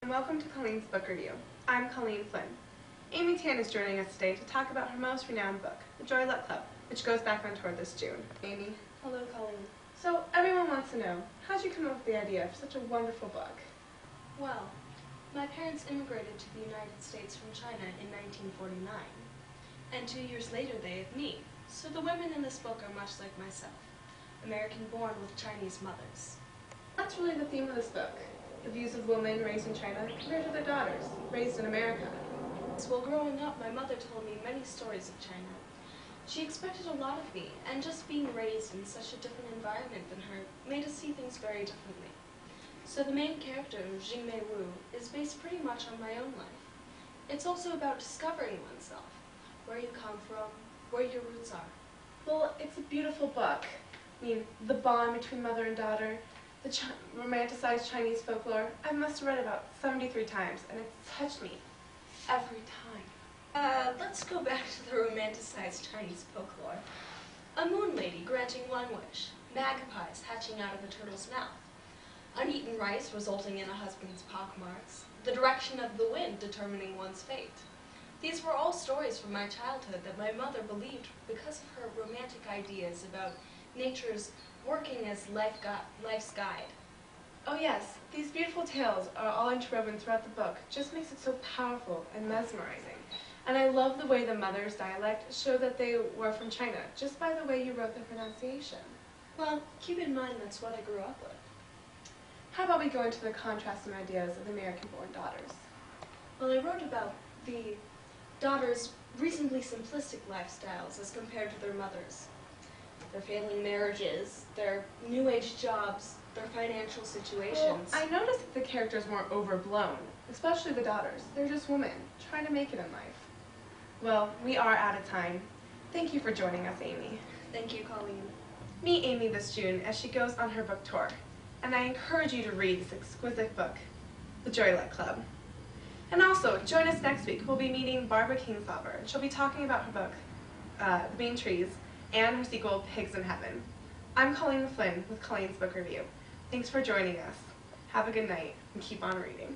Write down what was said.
and welcome to Colleen's Book Review. I'm Colleen Flynn. Amy Tan is joining us today to talk about her most renowned book, The Nicolette Club, which goes back on tour this June. Amy? Hello, Colleen. So, everyone wants to know, how did you come up with the idea for such a wonderful book? Well, my parents immigrated to the United States from China in 1949, and 2 years later they had me, so the women in this book are much like myself, American-born with Chinese mothers. That's really the theme of this book, the views of women raised in China compared to their daughters, raised in America. While growing up, my mother told me many stories of China. She expected a lot of me, and just being raised in such a different environment than her made us see things very differently. So the main character, Jingmei Wu, is based pretty much on my own life. It's also about discovering oneself, where you come from, where your roots are. Well, it's a beautiful book. I mean, the bond between mother and daughter, the romanticized Chinese folklore, I must have read it about 73 times, and it's touched me every time. Let's go back to the romanticized Chinese folklore. A moon lady granting one wish, magpies hatching out of a turtle's mouth, uneaten rice resulting in a husband's pockmarks, the direction of the wind determining one's fate. These were all stories from my childhood that my mother believed because of her romantic ideas about nature's working as life's guide. Oh yes, these beautiful tales are all interwoven throughout the book. Just makes it so powerful and mesmerizing. And I love the way the mother's dialect showed that they were from China, just by the way you wrote the pronunciation. Well, keep in mind that's what I grew up with. How about we go into the contrasting ideas of American-born daughters? Well, I wrote about the daughters' reasonably simplistic lifestyles as compared to their mothers. Their failing marriages, their new age jobs, their financial situations. Well, I noticed that the characters weren't overblown, especially the daughters. They're just women, trying to make it in life. Well, we are out of time. Thank you for joining us, Amy. Thank you, Colleen. Meet Amy this June as she goes on her book tour, and I encourage you to read this exquisite book, The Nicolette Club. And also, join us next week. We'll be meeting Barbara Kingsolver, and she'll be talking about her book, The Main Trees, and her sequel, Pigs in Heaven. I'm Colleen Flynn with Colleen's Book Review. Thanks for joining us. Have a good night, and keep on reading.